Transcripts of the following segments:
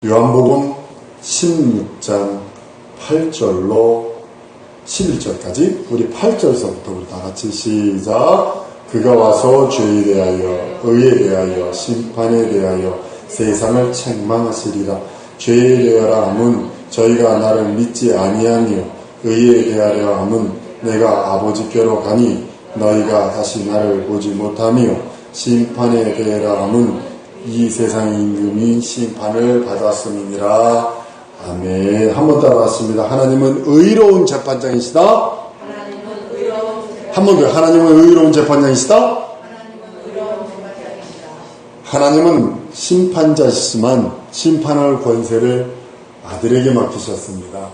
요한복음 16장 8절로 11절까지 우리 8절서부터 우리 다같이 시작. 그가 와서 죄에 대하여 의에 대하여 심판에 대하여 세상을 책망하시리라. 죄에 대하여 함은 저희가 나를 믿지 아니하며 의에 대하여 함은 내가 아버지께로 가니 너희가 다시 나를 보지 못하며 심판에 대하여 함은 이 세상의 임금이 심판을 받았음이니라. 아멘. 한 번 따라하십니다. 하나님은 의로운 재판장이시다. 한 번 더. 하나님은 의로운 재판장이시다. 하나님은 심판자시지만 심판할 권세를 아들에게 맡기셨습니다.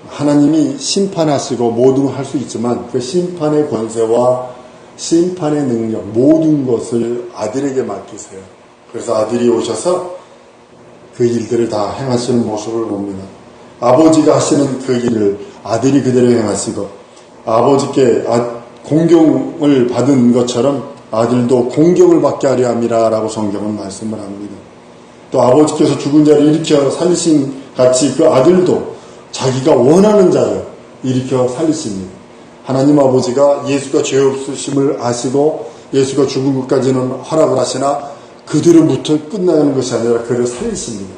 하나님이 심판하시고 모든 걸 할 수 있지만 그 심판의 권세와 심판의 능력, 모든 것을 아들에게 맡기세요. 그래서 아들이 오셔서 그 일들을 다 행하시는 모습을 봅니다. 아버지가 하시는 그 일을 아들이 그대로 행하시고, 아버지께 공경을 받은 것처럼 아들도 공경을 받게 하려 함이라 라고 성경은 말씀을 합니다. 또 아버지께서 죽은 자를 일으켜 살리신 같이 그 아들도 자기가 원하는 자를 일으켜 살리십니다. 하나님 아버지가 예수가 죄 없으심을 아시고 예수가 죽은 것까지는 허락을 하시나 그대로부터 끝나는 것이 아니라 그를 살리십니다.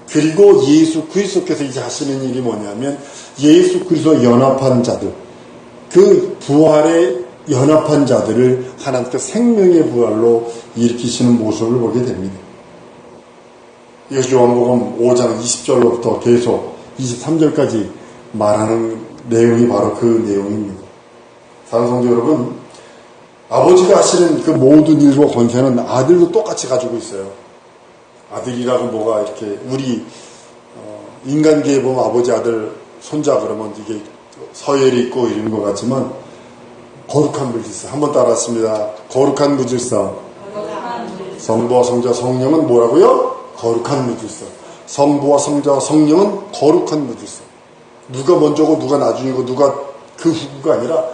그리고 예수 그리스도께서 이제 하시는 일이 뭐냐면 예수 그리스도 연합한 자들, 그 부활에 연합한 자들을 하나님께 생명의 부활로 일으키시는 모습을 보게 됩니다. 이것이 요한복음 5장 20절로부터 계속 23절까지 말하는 내용이 바로 그 내용입니다. 사랑하는 성도 여러분, 아버지가 하시는 그 모든 일과 권세는 아들도 똑같이 가지고 있어요. 아들이라고 뭐가 이렇게 우리 인간계에 보면 아버지 아들 손자 그러면 이게 서열이 있고 이런 것 같지만 거룩한 무질서. 한번 따라하십니다. 거룩한 무질서. 성부와 성자 성령은 뭐라고요? 거룩한 무질서. 성부와 성자 성령은 거룩한 무질서. 누가 먼저고 누가 나중이고 누가 그 후가 아니라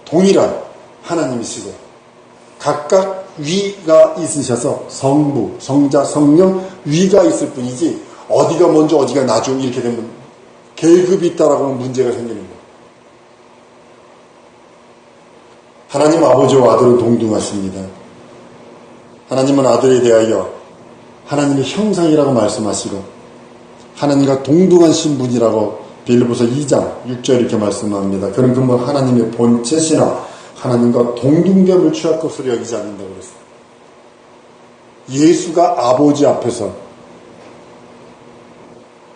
동일한 하나님이시고 각각 위가 있으셔서 성부, 성자, 성령 위가 있을 뿐이지 어디가 먼저 어디가 나중 이렇게 되면 계급이 있다라고 하면 문제가 생기는 거예요. 하나님 아버지와 아들은 동등하십니다. 하나님은 아들에 대하여 하나님의 형상이라고 말씀하시고 하나님과 동등한 신분이라고 빌립보서 2장 6절 이렇게 말씀합니다. 그런 근본 하나님의 본체시나 하나님과 동등됨을 취할 것으로 여기지 않는다고 그랬어요. 예수가 아버지 앞에서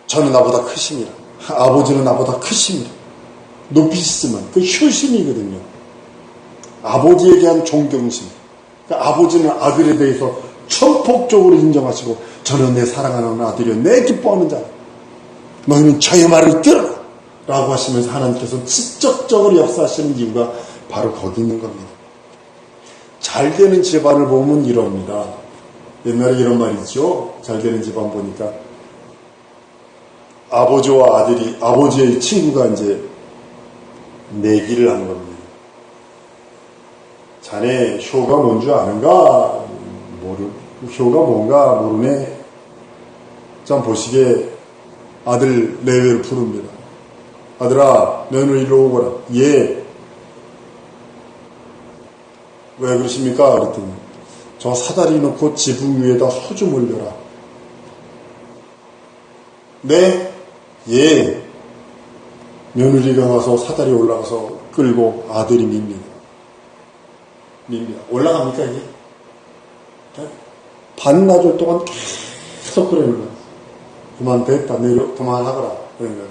저는 나보다 크십니다. 아버지는 나보다 크십니다. 높이시지만 그 효심이거든요. 아버지에 대한 존경심. 그러니까 아버지는 아들에 대해서 천폭적으로 인정하시고 저는 내 사랑하는 아들이요 내 기뻐하는 자 너희는 저의 말을 들어라 라고 하시면서 하나님께서 직접적으로 역사하시는 이유가 바로 거기 있는 겁니다. 잘 되는 집안을 보면 이럽니다. 옛날에 이런 말이 있죠. 잘 되는 집안 보니까 아버지와 아들이 아버지의 친구가 이제 내기를 하는 겁니다. 자네 효가 뭔 줄 아는가? 효가 뭔가 모르네. 좀 보시게 아들 내외를 부릅니다. 아들아, 너는 이리로 오거라. 예. 왜 그러십니까? 그랬더니 저 사다리 놓고 지붕 위에다 소 좀 올려라. 네? 예. 며느리가 가서 사다리 올라가서 끌고 아들이 밉니다. 올라갑니까 이게? 반나절 동안 계속 그러는 거야. 그만 됐다. 내려 그만하거라. 그런 거야.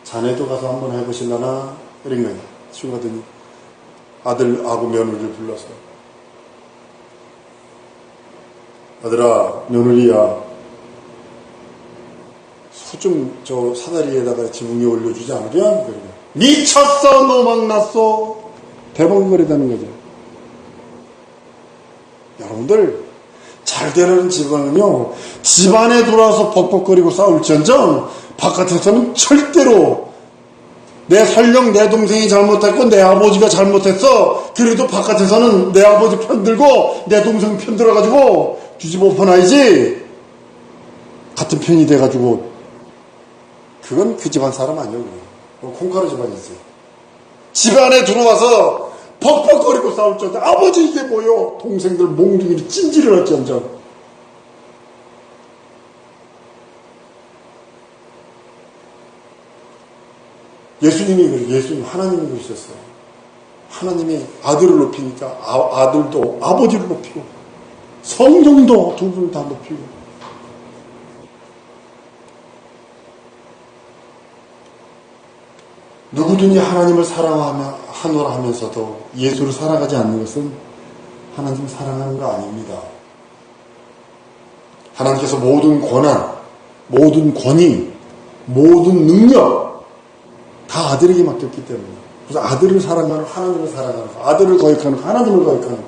자네도 가서 한번 해보실라나? 이런 거야. 친구들이 아들하고 며느리를 불러서 아들아, 며느리야, 소 좀 저 사다리에다가 지붕 위에 올려주지 않으랴? 그러냐. 미쳤어, 너 망났어. 대박거리다는 거죠. 여러분들, 잘 되는 집안은요, 집안에 들어와서 벅벅거리고 싸울지언정 바깥에서는 절대로 설령 내 동생이 잘못했고 내 아버지가 잘못했어. 그래도 바깥에서는 내 아버지 편들고 내 동생 편들어가지고 뒤집어 엎어놔야지. 같은 편이 돼가지고 그건 그 집안 사람 아니에요. 콩가루 집안이지. 집안에 들어와서 벅벅거리고 싸울 줄 알았는데 아버지 이게 뭐요? 동생들 몽둥이를 찐질을 할지언정. 예수님 하나님이 그러셨어요. 하나님이 아들을 높이니까 아들도 아버지를 높이고 성령도 두 분을 다 높이고 누구든지 하나님을 사랑하노라 하면서도 예수를 사랑하지 않는 것은 하나님을 사랑하는 거 아닙니다. 하나님께서 모든 권한, 모든 권위, 모든 능력 다 아들에게 맡겼기 때문에 그래서 아들을 사랑하는 하나님을 사랑하는 거, 아들을 거역하는 거, 하나님을 거역하는 거,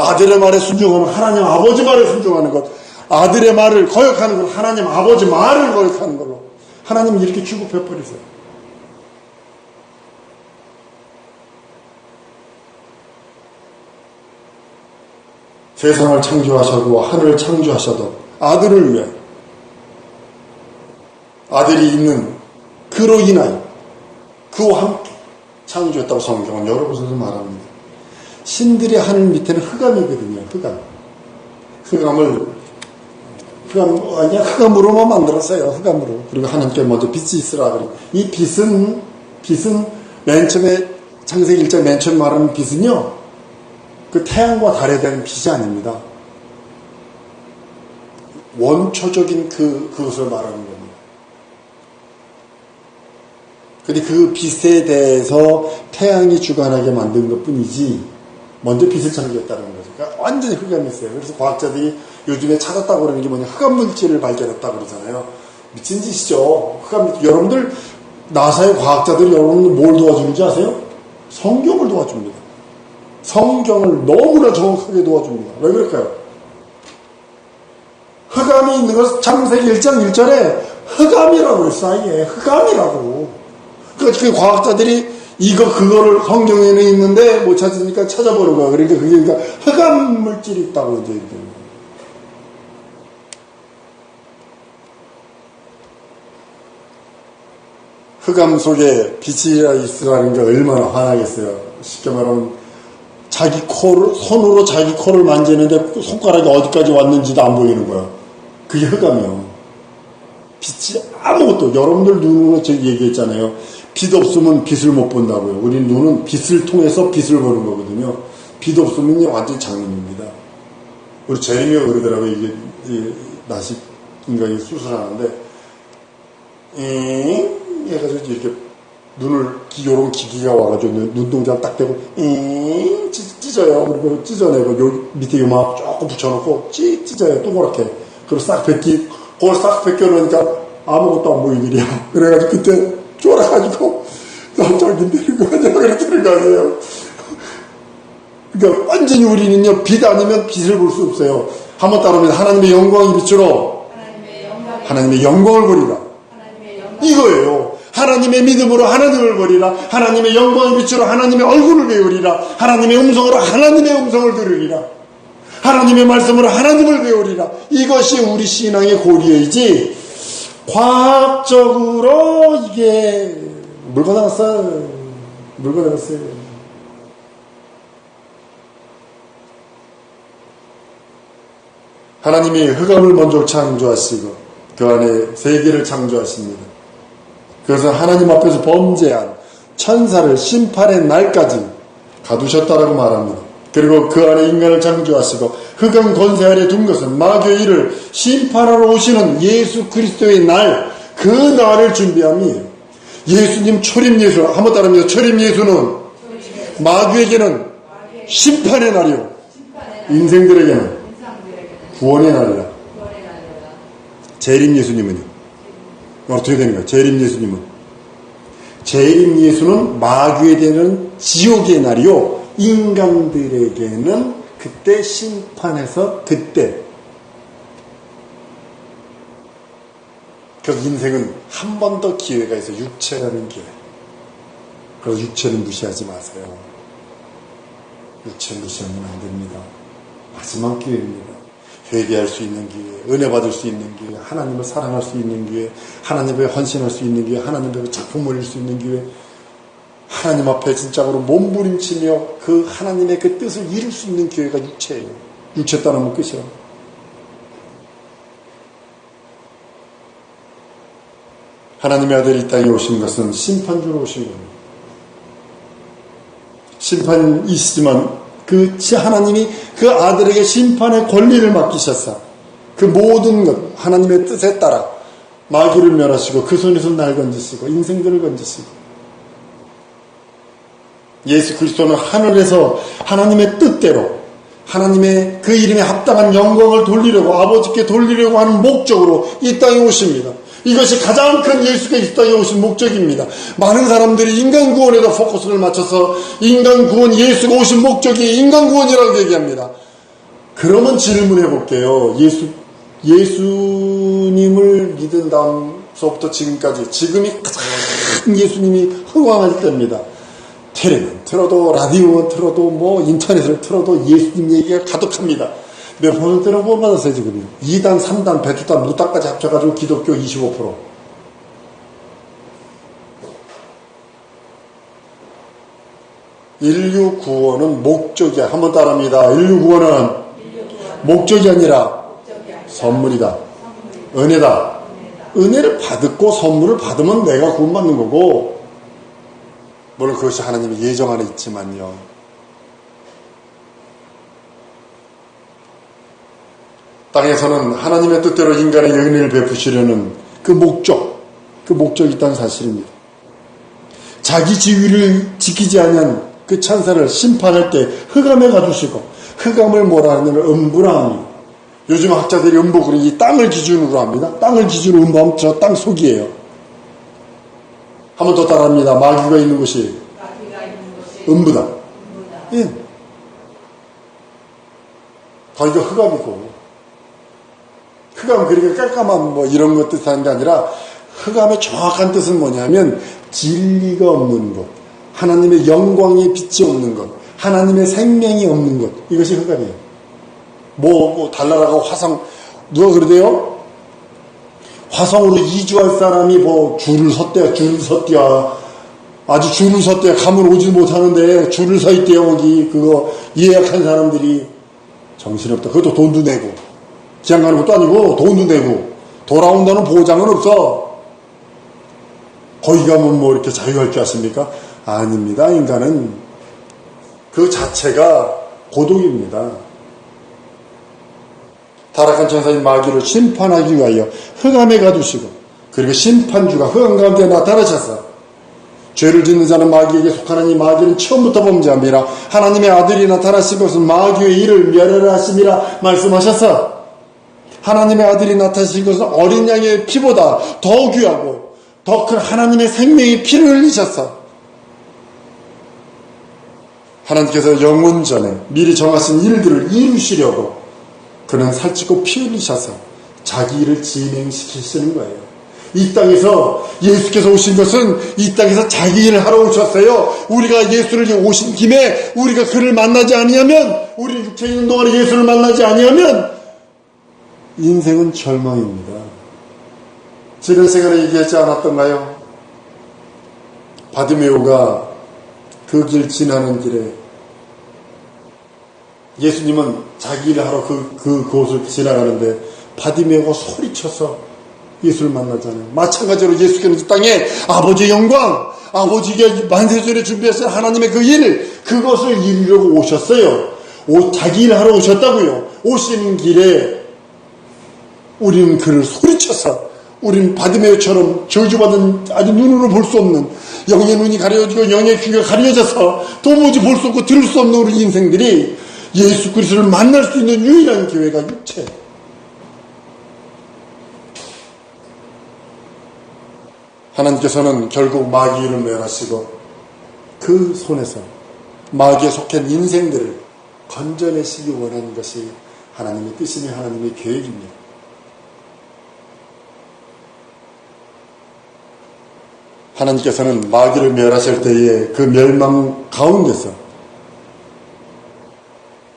아들의 말에 순종하는 하나님 아버지 말에 순종하는 것, 아들의 말을 거역하는 것, 하나님 아버지 말을 거역하는 걸로 하나님 이렇게 취급해버리세요. 세상을 창조하셔도 하늘을 창조하셔도 아들을 위해 아들이 있는 그로 인하여 그와 함께 창조했다고 성경은 여러 곳에서 말합니다. 신들의 하늘 밑에는 흑암이거든요. 흑암으로만 만들었어요. 흑암으로. 그리고 하나님께 먼저 빛이 있으라 그러고 이 빛은 맨 처음에 창세기 1장 맨 처음 말하는 빛은요, 그 태양과 달에 대한 빛이 아닙니다. 원초적인 그것을 말하는 겁니다. 근데 그 빛에 대해서 태양이 주관하게 만든 것 뿐이지, 먼저 빛을 창조했다는 거죠. 그러니까 완전히 흑암이 있어요. 그래서 과학자들이 요즘에 찾았다고 그러는 게 뭐냐, 흑암 물질을 발견했다고 그러잖아요. 미친 짓이죠. 여러분들, 나사의 과학자들이 여러분들 뭘 도와주는지 아세요? 성경을 도와줍니다. 성경을 너무나 정확하게 도와줍니다. 왜 그럴까요? 흑암이 있는 것은 창세기 1장 1절에 흑암이라고 했어. 아예 흑암이라고. 그러니까 그 과학자들이 그거를 성경에는 있는데 못 찾으니까 찾아보는 거야. 그러니까 그게 흑암 물질이 있다고 이제 이렇게. 흑암 속에 빛이 있으라는 게 얼마나 화나겠어요. 쉽게 말하면 손으로 자기 코를 만지는데 손가락이 어디까지 왔는지도 안 보이는 거야. 그게 흑암이요. 빛이 아무것도, 여러분들 눈으로 제가 얘기했잖아요. 빛 없으면 빛을 못 본다고요. 우리 눈은 빛을 통해서 빛을 보는 거거든요. 빛 없으면 완전히 장님입니다. 우리 제리미가 그러더라고요. 이게 나식인가 수술하는데, 해가지고 이렇게 눈을, 요런 기기가 와가지고 눈동자 딱 대고, 찢어요. 그리고 찢어내고, 요 밑에 요막 조금 붙여놓고, 찢어요. 동그랗게. 그리고 그걸 싹 벗겨놓으니까 아무것도 안 보이는 일이야. 그래가지고 그때 쫄아가지고, 저기 내린 거 아니야. 그랬다는 거 아니에요. 그러니까 완전히 우리는요, 빛 아니면 빛을 볼 수 없어요. 한번 따르면 하나님의 영광이 빛으로 하나님의 영광을 보리라. 이거예요. 하나님의 믿음으로 하나님을 보리라. 하나님의 영광의 빛으로 하나님의 얼굴을 배우리라. 하나님의 음성으로 하나님의 음성을 들으리라. 하나님의 말씀으로 하나님을 배우리라. 이것이 우리 신앙의 고리이지, 과학적으로 이게 물고 나갔어요. 하나님이 흑암을 먼저 창조하시고 그 안에 세계를 창조하십니다. 그래서 하나님 앞에서 범죄한 천사를 심판의 날까지 가두셨다라고 말합니다. 그리고 그 안에 인간을 창조하시고 흑암 권세 아래 둔 것은 마귀의 일을 심판하러 오시는 예수 그리스도의 날, 그 날을 준비함이에요. 예수님 초림 예수, 한번 따라합니다. 초림 예수는 마귀에게는 심판의 날이요, 인생들에게는 구원의 날이라. 재림 예수님은요, 어떻게 되는 거예요? 재림 예수는 마귀에 대한 지옥의 날이요, 인간들에게는 그때 심판해서 그때. 그래서 인생은 한 번 더 기회가 있어요. 육체라는 기회. 그래서 육체를 무시하지 마세요. 육체 무시하면 안 됩니다. 마지막 기회입니다. 회개할 수 있는 기회, 은혜 받을 수 있는 기회, 하나님을 사랑할 수 있는 기회, 하나님에 헌신할 수 있는 기회, 하나님의 작품 올릴 수 있는 기회, 하나님 앞에 진짜로 몸부림치며 그 하나님의 그 뜻을 이룰 수 있는 기회가 육체예요. 육체 따르면 끝이야. 하나님의 아들이 이 땅에 오신 것은 심판주로 오신 겁니다. 심판이시지만 그 하나님이 그 아들에게 심판의 권리를 맡기셨어. 그 모든 것 하나님의 뜻에 따라 마귀를 멸하시고 그 손에서 날 건지시고 인생들을 건지시고, 예수 그리스도는 하늘에서 하나님의 뜻대로 하나님의 그 이름에 합당한 영광을 돌리려고, 아버지께 돌리려고 하는 목적으로 이 땅에 오십니다. 이것이 가장 큰 예수가 이 땅에 오신 목적입니다. 많은 사람들이 인간 구원에다 포커스를 맞춰서 인간 구원, 예수가 오신 목적이 인간 구원이라고 얘기합니다. 그러면 질문해 볼게요. 예수님을 믿은 다음서부터 지금까지, 지금이 가장 예수님이 흥왕할 때입니다. 텔레비전 틀어도, 라디오만 틀어도, 뭐 인터넷을 틀어도 예수님 얘기가 가득합니다. 몇 퍼센트나 후원받았어요, 지금요? 2단, 3단, 배투단, 무단까지 합쳐가지고 기독교 25%. 인류 구원은 목적이야. 한번 따라합니다. 인류 구원은 목적이 아니라 선물이다. 은혜다. 은혜를 받고 선물을 받으면 내가 구원받는 거고, 물론 그것이 하나님의 예정 안에 있지만요. 땅에서는 하나님의 뜻대로 인간의 은혜를 베푸시려는 그 목적이 있다는 사실입니다. 자기 지위를 지키지 않은 그 천사를 심판할 때 흑암에 가두시고, 흑암을 뭐라 하냐면 음부라 합니다. 요즘 학자들이 음부는 이 땅을 기준으로 합니다. 땅을 기준으로 음부하면 저 땅 속이에요. 한 번 더 따라합니다. 마귀가 있는 곳이 음부다. 예. 거기가 흑암이고, 흑암은 그렇게 깔끔한 뭐 이런 것 뜻하는 게 아니라, 흑암의 정확한 뜻은 뭐냐면 진리가 없는 것, 하나님의 영광의 빛이 없는 것, 하나님의 생명이 없는 것, 이것이 흑암이에요. 뭐 달나라가 화성, 누가 그러대요? 화성으로 이주할 사람이 뭐 줄을 섰대요. 아주 줄을 섰대요. 가면 오지 못하는데 줄을 서 있대요. 거기 그거 예약한 사람들이. 정신없다. 그것도 돈도 내고, 기한 가는 것도 아니고 돈도 내고, 돌아온다는 보장은 없어. 거기 가면 뭐 이렇게 자유할 줄 아십니까? 아닙니다. 인간은 그 자체가 고독입니다. 타락한 천사인 마귀를 심판하기 위하여 흑암에 가두시고, 그리고 심판주가 흑암 가운데 나타나셔서 죄를 짓는 자는 마귀에게 속하나니 마귀는 처음부터 범죄함이라 하나님의 아들이 나타나신 것은 마귀의 일을 멸하라 하심이라 말씀하셔서, 하나님의 아들이 나타나신 것은 어린 양의 피보다 더 귀하고 더 큰 하나님의 생명의 피를 흘리셔서, 하나님께서 영원 전에 미리 정하신 일들을 이루시려고 그는 살찌고 피 흘리셔서 자기 일을 진행시키시는 거예요. 이 땅에서 예수께서 오신 것은 이 땅에서 자기 일을 하러 오셨어요. 우리가 예수를 오신 김에 우리가 그를 만나지 아니하면, 우리 육체에 있는 동안에 예수를 만나지 아니하면 인생은 절망입니다. 지난 시간에 얘기하지 않았던가요? 바디메오가 그 길 지나는 길에, 예수님은 자기 일을 하러 그곳을 지나가는데 바디메오가 소리쳐서 예수를 만나잖아요. 마찬가지로 예수께서는 이 땅에 아버지의 영광, 아버지가 만세전에 준비했을 하나님의 그 일, 그것을 이루려고 오셨어요. 자기 일을 하러 오셨다고요. 오시는 길에 우리는 그를 소리쳐서, 우리는 바디메오처럼 저주받은, 아주 눈으로 볼 수 없는, 영의 눈이 가려지고 영의 귀가 가려져서 도무지 볼 수 없고 들을 수 없는 우리 인생들이 예수 그리스도를 만날 수 있는 유일한 기회가 육체. 하나님께서는 결국 마귀를 멸하시고 그 손에서 마귀에 속한 인생들을 건져내시기 원하는 것이 하나님의 뜻이며 하나님의 계획입니다. 하나님께서는 마귀를 멸하실 때에 그 멸망 가운데서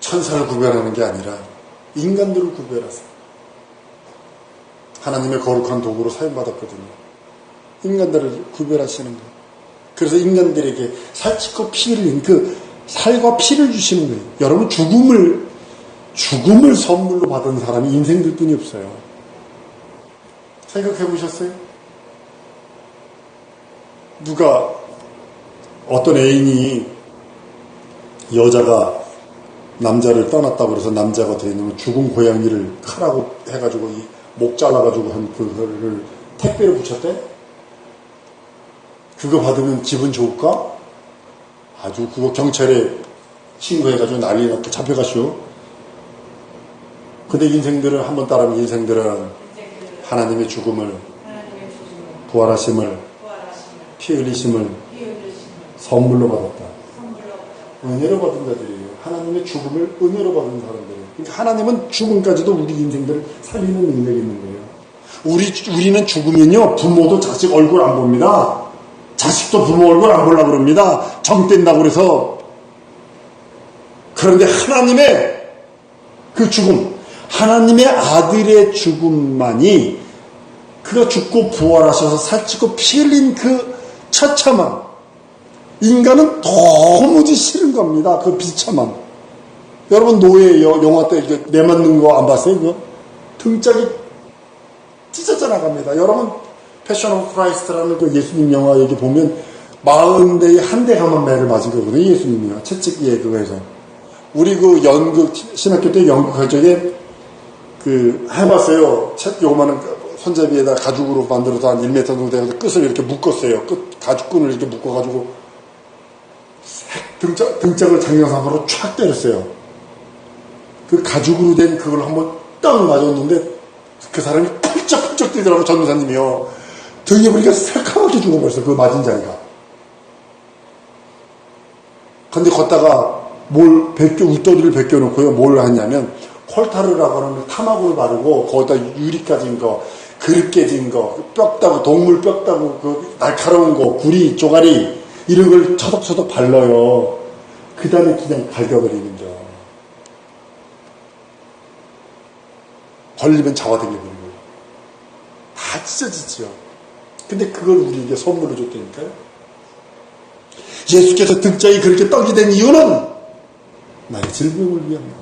천사를 구별하는 게 아니라 인간들을 구별하세요. 하나님의 거룩한 도구로 사용받았거든요. 인간들을 구별하시는 거예요. 그래서 인간들에게 살찌고 피 흘린 그 살과 피를 주시는 거예요. 여러분, 죽음을 선물로 받은 사람이 인생들 뿐이 없어요. 생각해 보셨어요? 누가, 어떤 애인이 여자가 남자를 떠났다고 그래서 남자가 되는 죽은 고양이를 칼하고 해가지고 목 잘라가지고 한 그거를 택배로 붙였대? 그거 받으면 기분 좋을까? 아주 그거 경찰에 신고해가지고 난리 났게 잡혀가시오. 근데 인생들은 한번 따라하면 인생들은 하나님의 죽음을, 부활하심을, 피 흘리심을 선물로 받았다. 은혜로 받은 자들이에요. 하나님의 죽음을 은혜로 받은 사람들이에요. 그러니까 하나님은 죽음까지도 우리 인생들을 살리는 능력이 있는 거예요. 우리는 죽으면요, 부모도 자식 얼굴 안 봅니다. 자식도 부모 얼굴 안 보려고 그럽니다. 정 뗀다고 그래서. 그런데 하나님의 그 죽음, 하나님의 아들의 죽음만이, 그가 죽고 부활하셔서 살찌고 피 흘린 그 처참함, 인간은 도무지 싫은 겁니다. 그 비참함. 여러분, 노예 영화 때 내맞는 거 안 봤어요? 그거? 등짝이 찢어져 나갑니다. 여러분, 패션 오브 크라이스트라는 그 예수님 영화 여기 보면 40대에 한 대 가만 매를 맞은 거거든요. 예수님이요. 채찍에 그거에서. 우리 그 연극, 신학교 때 연극할 적에 해봤어요. 요만한 손잡이에다 가죽으로 만들어서 한 1m 정도 돼서 끝을 이렇게 묶었어요. 가죽끈을 이렇게 묶어가지고 등짝을 장려상으로 촥 때렸어요. 그 가죽으로 된 그걸 한번 딱 맞았는데 그 사람이 펄쩍펄쩍 뛰더라고, 전도사님이요. 등에 보니까 새카맣게 죽어버렸어요. 그 맞은 자리가. 근데 걷다가 웃더기를 벗겨놓고요. 뭘 하냐면 콜타르라고 하는 타마구를 바르고 거기다 유리 까진 거, 그릇 깨진 거, 뼈 따고, 동물 뼈 따고, 그 날카로운 거, 구리, 쪼가리, 이런 걸 처덕처덕 발라요. 그 다음에 그냥 갈겨버리는 거. 걸리면 잡아당겨버리고. 다 찢어지죠. 근데 그걸 우리에게 선물로 줬다니까요. 예수께서 등짝이 그렇게 떡이 된 이유는 나의 질병을 위함입니다.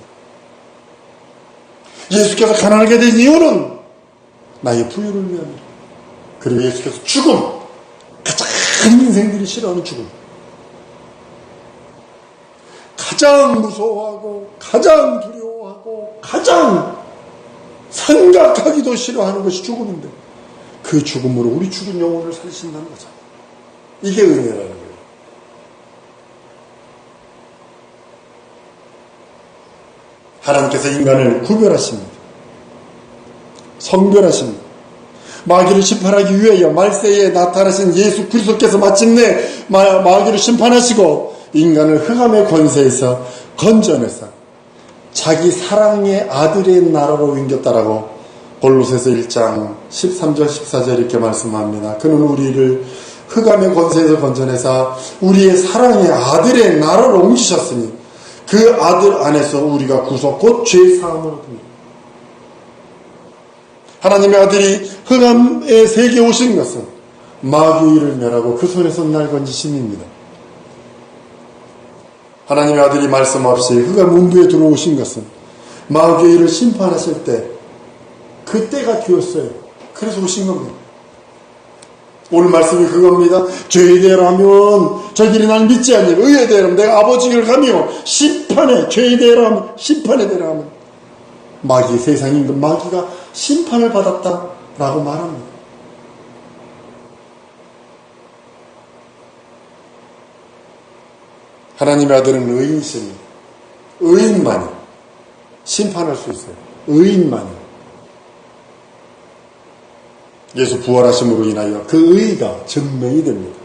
예수께서 가난하게 된 이유는 나의 부유를 위함입니다. 그리고 예수께서 죽음, 가장 인생들이 싫어하는 죽음, 가장 무서워하고 가장 두려워하고 가장 생각하기도 싫어하는 것이 죽음인데 그 죽음으로 우리 죽은 영혼을 살리신다는 거죠. 이게 은혜라는 거예요. 하나님께서 인간을 구별하십니다. 성별하십니다. 마귀를 심판하기 위하여 말세에 나타나신 예수 그리스도께서 마침내 마귀를 심판하시고 인간을 흑암의 권세에서 건져내서 자기 사랑의 아들의 나라로 옮겼다라고 골로새서 1장 13절 14절 이렇게 말씀합니다. 그는 우리를 흑암의 권세에서 건져내사 우리의 사랑의 아들의 나라로 옮기셨으니 그 아들 안에서 우리가 구속 곧 죄사함을 얻습니다. 하나님의 아들이 흑암의 세계에 오신 것은 마귀의 일을 멸하고 그 손에서 날 건지심입니다. 하나님의 아들이 말씀 없이 흑암 문부에 들어오신 것은 마귀의 일을 심판하실 때 그때가 되었어요. 그래서 오신 겁니다. 오늘 말씀이 그겁니다. 죄에 대하면 저들이 날 믿지 않니 의에 대하면 내가 아버지 길을 가며 심판에 죄에 대하면 심판에 대하면 마귀 세상에 있는 마귀가 심판을 받았다라고 말합니다. 하나님의 아들은 의인이십니다. 의인만이 심판할 수 있어요. 의인만이. 예수 부활하심으로 인하여 그 의의가 증명이 됩니다.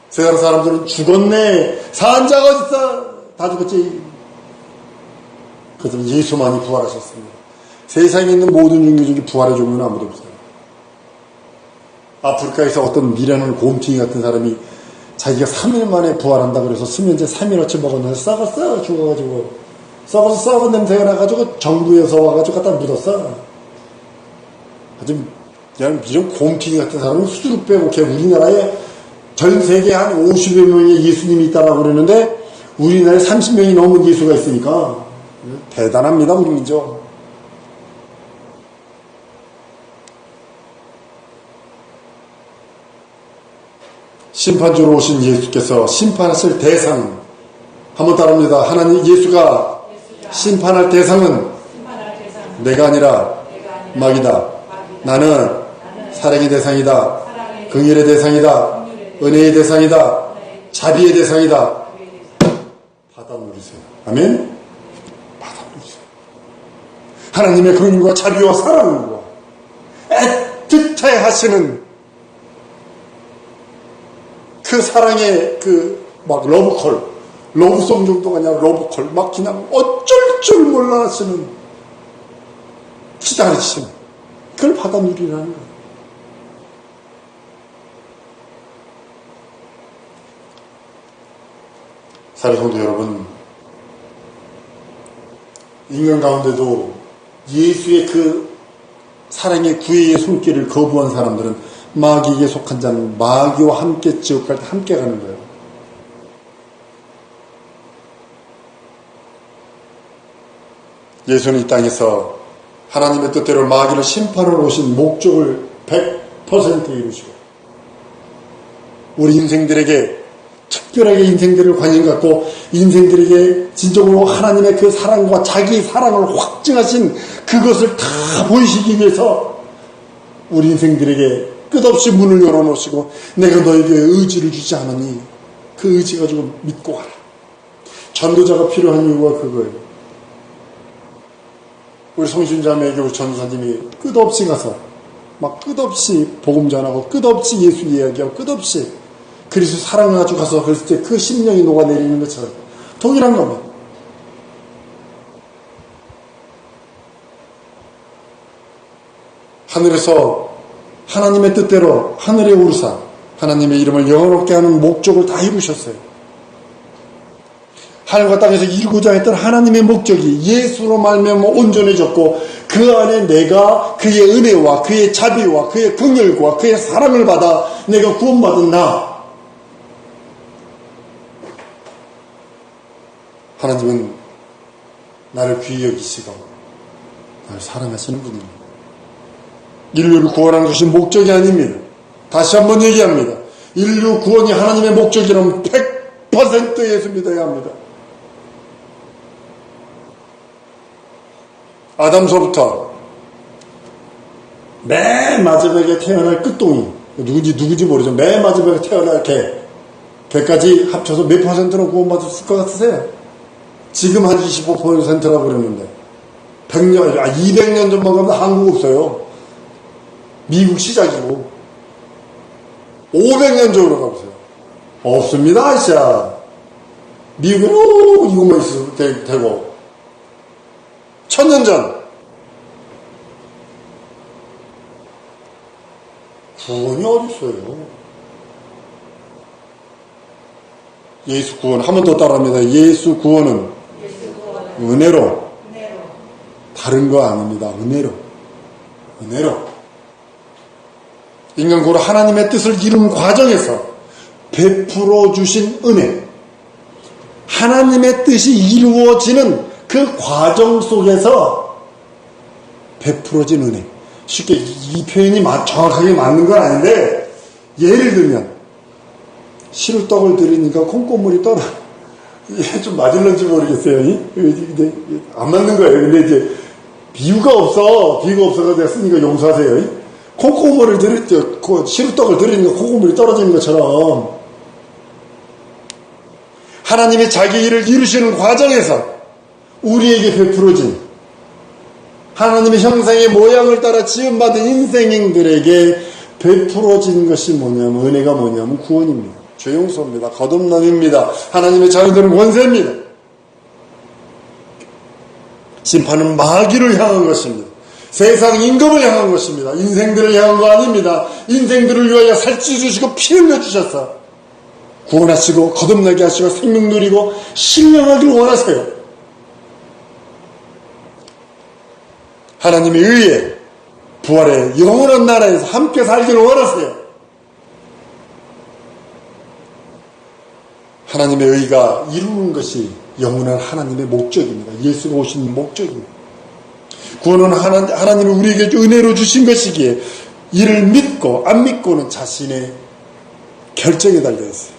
세상 사람들은 죽었네, 산 자가 어딨어, 다 죽었지. 그들은 예수만이 부활하셨습니다. 세상에 있는 모든 종교 중에 부활의 종교는 아무도 없어요. 아프리카에서 어떤 미련한 곰탱이 같은 사람이 자기가 3일 만에 부활한다 그래서 수면제 3일어치 먹었는데 썩었어, 죽어가지고. 썩어서 썩은 냄새가 나가지고 정부에서 와가지고 갖다 묻었어. 아주 그냥 이런 곰튀기 같은 사람은 수두룩 빼먹게. 우리나라에 전 세계에 한 50여 명의 예수님이 있다라고 그러는데 우리나라에 30명이 넘은 예수가 있으니까 대단합니다, 우리 민족. 심판주로 오신 예수께서 심판하실 대상은, 한번 따라합니다. 하나님 예수가 심판할 대상은 내가 아니라 마귀다. 나는 사랑의 대상이다. 긍휼의 대상이다. 은혜의 대상이다. 자비의 대상이다. 받아 누리세요. 아멘? 받아 누리세요. 하나님의 긍휼과 자비와 사랑과 애틋해 하시는 그 사랑의 막 러브콜, 러브송 정도가 아니라 러브콜, 막 그냥 어쩔 줄 몰라 하시는 기다리시는, 그걸 받아 누리라는 거예요. 사랑하는 여러분, 인간 가운데도 예수의 그 사랑의 구애의 손길을 거부한 사람들은 마귀에게 속한 자는 마귀와 함께 지옥 갈 때 함께 가는 거예요. 예수는 이 땅에서 하나님의 뜻대로 마귀를 심판하러 오신 목적을 100% 이루시고 우리 인생들에게 특별하게 인생들을 관심 갖고 인생들에게 진정으로 하나님의 그 사랑과 자기 사랑을 확증하신 그것을 다 보이시기 위해서 우리 인생들에게 끝없이 문을 열어놓으시고 내가 너에게 의지를 주지 않으니 그 의지 가지고 믿고 가라. 전도자가 필요한 이유가 그거예요. 우리 성신자매에게 우리 전도사님이 끝없이 가서 막 끝없이 복음 전하고 끝없이 예수 이야기하고 끝없이 그리스도 사랑을 가지고 가서 그랬을 때 그 심령이 녹아내리는 것처럼 동일한 겁니다. 하늘에서 하나님의 뜻대로 하늘에 오르사 하나님의 이름을 영원롭게 하는 목적을 다 이루셨어요. 하늘과 땅에서 이루고자 했던 하나님의 목적이 예수로 말미암아 온전해졌고 그 안에 내가 그의 은혜와 그의 자비와 그의 긍휼과 그의 사랑을 받아 내가 구원받은 나, 하나님은 나를 귀히 여기시고 나를 사랑하시는 분입니다. 인류를 구원하는 것이 목적이 아닙니다. 다시 한번 얘기합니다. 인류 구원이 하나님의 목적이라면 100% 예수 믿어야 합니다. 아담서부터 맨 마지막에 태어날 끝동이, 누구지 모르죠. 맨 마지막에 태어날 개까지 합쳐서 몇 %는 구원받았을 것 같으세요? 지금 한 25%라고 그러는데 200년 전만 가면 한국 없어요. 미국 시작이고 500년 전으로 가보세요. 없습니다. 아시아 미국은 이것만 있어도 되고 1000년 전 구원이 어디 있어요? 예수 구원 한 번 더 따라합니다. 예수 구원은 은혜로, 다른 거 아닙니다. 은혜로. 인간고로 하나님의 뜻을 이루는 과정에서 베풀어 주신 은혜, 하나님의 뜻이 이루어지는 그 과정 속에서 베풀어진 은혜. 쉽게 이 표현이 정확하게 맞는 건 아닌데, 예를 들면 시루떡을 들으니까 콩고물이 떨어. 이게 좀 맞을런지 모르겠어요. 근데 안 맞는 거예요. 근데 이제 비유가 없어서 내가 쓰니까 용서하세요. 콩고물을 들을 때, 시루떡을 들으니까 콩고물이 떨어지는 것처럼 하나님이 자기 일을 이루시는 과정에서 우리에게 베풀어진 하나님의 형상의 모양을 따라 지음받은 인생들에게 베풀어진 것이 뭐냐면, 은혜가 뭐냐면 구원입니다. 죄 용서입니다. 거듭남입니다. 하나님의 자녀들은 권세입니다. 심판은 마귀를 향한 것입니다. 세상 임금을 향한 것입니다. 인생들을 향한 거 아닙니다. 인생들을 위하여 살찌 주시고 피 흘려 주셔서 구원하시고 거듭나게 하시고 생명 누리고 신령하길 원하세요. 하나님의 의에 부활의 영원한 나라에서 함께 살기를 원하세요. 하나님의 의가 이루는 것이 영원한 하나님의 목적입니다. 예수가 오신 목적입니다. 구원은 하나님이 우리에게 은혜로 주신 것이기에 이를 믿고 안 믿고는 자신의 결정에 달려있어요.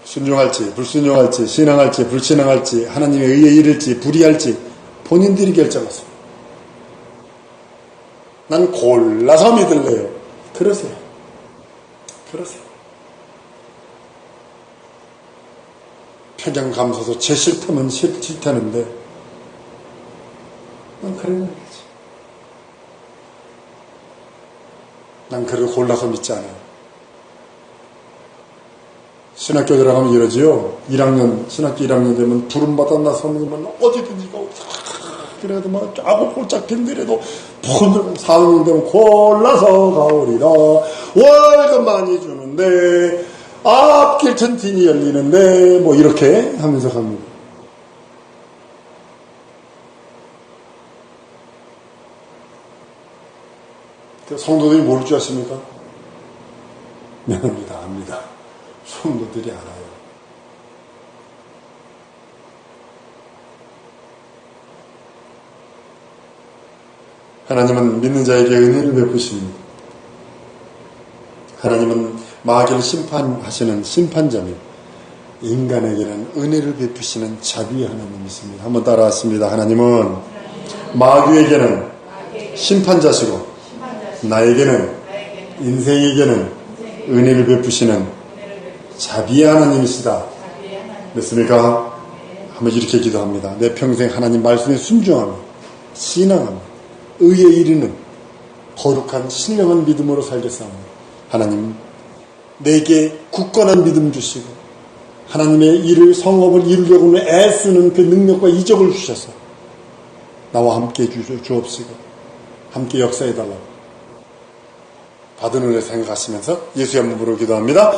순종할지 불순종할지 신앙할지 불신앙할지 하나님의 의에 이를지 불의할지 본인들이 결정하세요. 난 골라서 믿을래요. 그러세요. 평양 감사서 제 싫다면 싫다는데 난 그러는 거지. 난 그를 골라서 믿지 않아요. 신학교 들어가면 이러지요. 신학교 1학년 되면 부름받아 나서면 어디든지 가고, 그래도 막 짜고 꼴짝 빈들에도 폰을 4학년 되면 골라서 가오리라. 월급 많이 주는데, 앞길 튼튼히 열리는데, 뭐 이렇게 하면서 갑니다. 성도들이 뭘 줄 아십니까? 미안합니다. 압니다. 성도들이 알아요. 하나님은 믿는 자에게 은혜를 베푸십니다. 하나님은 마귀를 심판하시는 심판자며 인간에게는 은혜를 베푸시는 자비의 하나님이십니다. 한번 따라하십니다. 하나님은 마귀에게는 심판자시고 나에게는 인생에게는 은혜를 베푸시는 자비의 하나님이시다. 믿습니까? 한번 이렇게 기도합니다. 내 평생 하나님 말씀에 순종하며 신앙하며 의에 이르는 거룩한 신령한 믿음으로 살겠사오니 하나님 내게 굳건한 믿음 주시고 하나님의 일을 성업을 이루려고 애쓰는 그 능력과 이적을 주셔서 나와 함께 주옵시고 함께 역사해달라고 받은 은혜 생각하시면서 예수의 이름으로 기도합니다.